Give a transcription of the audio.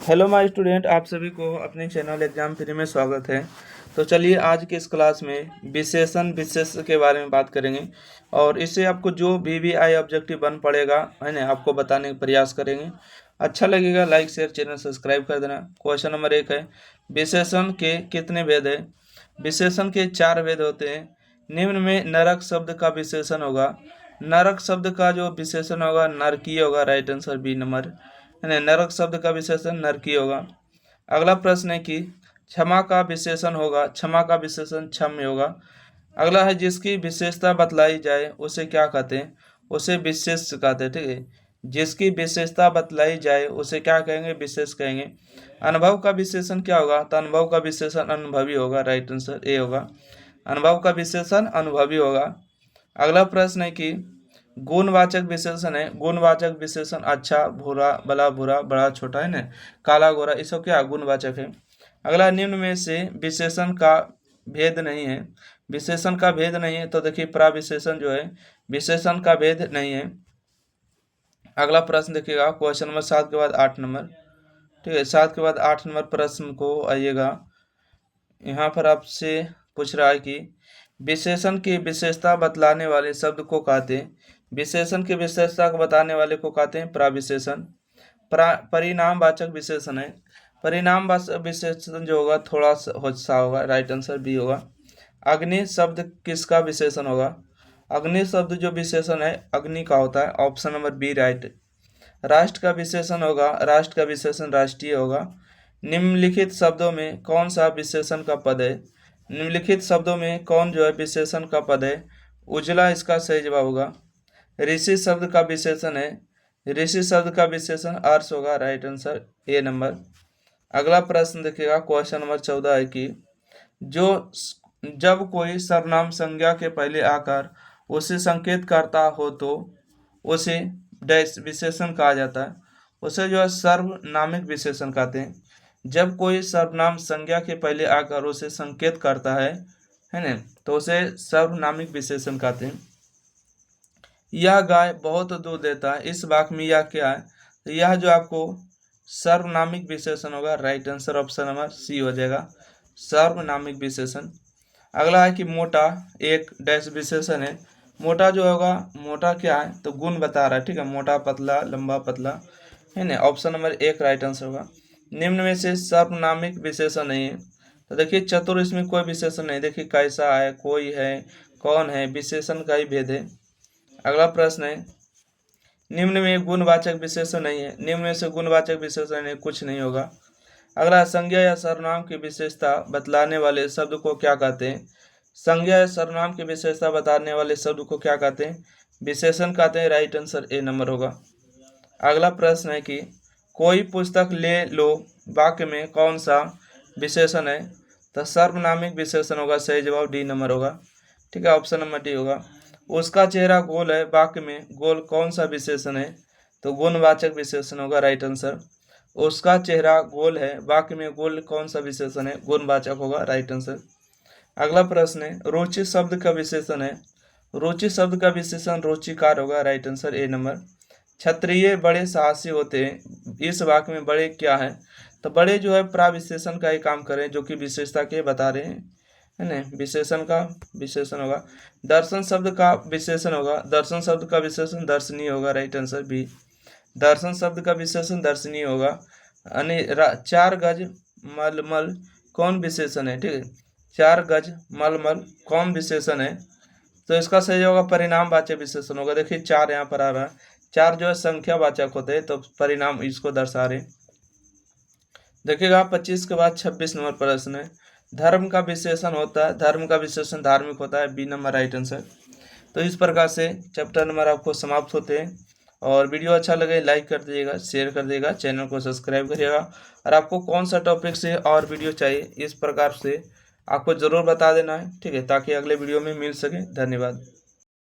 Hello my student, आप सभी को अपने चैनल एग्जाम फ्री में स्वागत है। तो चलिए आज की इस क्लास में विशेषण विशेष के बारे में बात करेंगे और इससे आपको जो VVI ऑब्जेक्टिव बन पड़ेगा है ना, आपको बताने का प्रयास करेंगे। अच्छा लगेगा लाइक शेयर चैनल सब्सक्राइब कर देना। क्वेश्चन नंबर 1 है, विशेषण के कितने भेद है? विशेषण के 4 भेद होते हैं। निम्न में नरक शब्द का विशेषण होगा। नरक शब्द का जो विशेषण होगा नरकीय होगा। राइट आंसर बी नंबर है ना, नरक शब्द का विशेषण नरकीय होगा। अगला प्रश्न है कि क्षमा का विशेषण होगा। क्षमा का विशेषण क्षम्य होगा। अगला है, जिसकी विशेषता बतलाई जाए उसे क्या कहते हैं? उसे विशेष कहते हैं। ठीक है, जिसकी विशेषता बतलाई जाए उसे क्या कहेंगे? विशेष कहेंगे। अनुभव का विशेषण क्या होगा? तो अनुभव का विशेषण अनुभवी होगा। राइट आंसर ए होगा, अनुभव का विशेषण अनुभवी होगा। अगला प्रश्न है कि गुणवाचक विशेषण है। गुणवाचक विशेषण अच्छा, बुरा, भला, बुरा, बड़ा, छोटा है ना, काला, गोरा, ये सब क्या गुणवाचक है। अगला, निम्न में से विशेषण का भेद नहीं है। विशेषण का भेद नहीं है तो देखिए प्राविशेषण जो है विशेषण का भेद नहीं है। अगला प्रश्न देखिएगा क्वेश्चन नंबर 7 के बाद 8 नंबर। ठीक है, 7 के बाद 8 नंबर प्रश्न को आइएगा। यहाँ पर आपसे पूछ रहा है कि विशेषण की विशेषता बतलाने वाले शब्द को कहते हैं। विशेषण की विशेषता को बताने वाले को कहते हैं प्राविशेषण। परिणामवाचक विशेषण है। परिणामवाचक विशेषण जो होगा थोड़ा सा होगा। राइट आंसर बी होगा। अग्नि शब्द किसका विशेषण होगा? अग्नि शब्द जो विशेषण है अग्नि का होता है। Option number B right. राष्ट्र का विशेषण होगा। राष्ट्र का विशेषण राष्ट्रीय होगा। निम्नलिखित शब्दों में कौन सा विशेषण का पद है? निम्नलिखित शब्दों में कौन जो है विशेषण का पद है? उजला इसका सही जवाब होगा। ऋषि शब्द का विशेषण है। ऋषि शब्द का विशेषण अर्ष होगा। Right answer A number. अगला प्रश्न देखिएगा क्वेश्चन नंबर 14 है कि जो जब कोई सर्वनाम संज्ञा के पहले आकर उसे संकेत करता हो तो उसे डैश विशेषण कहा जाता है। उसे जो है सर्वनामिक विशेषण कहते हैं। जब कोई सर्वनाम संज्ञा के पहले आकर उसे संकेत करता है ना, तो उसे सर्वनामिक विशेषण कहते हैं। यह गाय बहुत दूध देता है, इस वाक्य में यह क्या है? तो यह जो आपको सर्वनामिक विशेषण होगा। Right answer option number C हो जाएगा, सर्वनामिक विशेषण। अगला है कि मोटा एक डैश विशेषण है। मोटा जो होगा, मोटा क्या है तो गुण बता रहा है। ठीक है, मोटा, पतला, लंबा, पतला है ना। ऑप्शन नंबर 1 राइट आंसर होगा। निम्न में से सर्वनामिक विशेषण नहीं है। तो देखिए चतुर, इसमें कोई विशेषण नहीं। देखिए कैसा है, कोई है, कौन है, विशेषण का ही भेद है। अगला प्रश्न है, निम्न में गुणवाचक विशेषण नहीं है। निम्न में से गुणवाचक विशेषण नहीं, कुछ नहीं होगा। अगला, संज्ञा या सर्वनाम की विशेषता बतलाने वाले शब्द को क्या कहते हैं? संज्ञा या सर्वनाम की विशेषता बताने वाले शब्द को क्या कहते हैं? विशेषण कहते हैं। राइट आंसर ए नंबर होगा। अगला प्रश्न है कि कोई पुस्तक ले लो वाक्य में कौन सा विशेषण है? तो सर्वनामिक विशेषण होगा। सही जवाब डी नंबर होगा। ठीक है, ऑप्शन नंबर डी होगा। उसका चेहरा गोल है वाक्य में गोल कौन सा विशेषण है? तो गुणवाचक विशेषण होगा। Right answer. उसका चेहरा गोल है वाक्य में गोल कौन सा विशेषण है? गुणवाचक होगा। Right answer. अगला प्रश्न है, रुचि शब्द का विशेषण है। रुचि शब्द का विशेषण रुचिकार होगा। Right answer A number. क्षत्रिय बड़े साहसी होते हैं, इस वाक्य में बड़े क्या है? तो बड़े जो है प्राविशेषण का ही काम करें, जो कि विशेषता के बता रहे हैं है ना, विशेषण का विशेषण होगा। दर्शन शब्द का विशेषण होगा। दर्शन शब्द का विशेषण दर्शनीय होगा। राइट आंसर बी, दर्शन शब्द का विशेषण दर्शनीय होगा। 4 गज मलमल कौन विशेषण है? ठीक है, 4 गज मलमल कौन विशेषण है? तो इसका सही होगा परिणामवाचक विशेषण होगा। देखिए 4 यहाँ पर आ रहा है। 4 जो है संख्यावाचक होते हैं, तो परिणाम इसको दर्शा रहे। देखिएगा 25 के बाद 26 नंबर प्रश्न है, धर्म का विशेषण होता है। धर्म का विशेषण धार्मिक होता है। B number right answer. तो इस प्रकार से चैप्टर नंबर आपको समाप्त होते हैं। और वीडियो अच्छा लगे लाइक कर दीजिएगा, शेयर कर दीजिएगा, चैनल को सब्सक्राइब करिएगा। और आपको कौन सा टॉपिक से और वीडियो चाहिए इस प्रकार से आपको ज़रूर बता देना है। ठीक है, ताकि अगले वीडियो में मिल सके। धन्यवाद।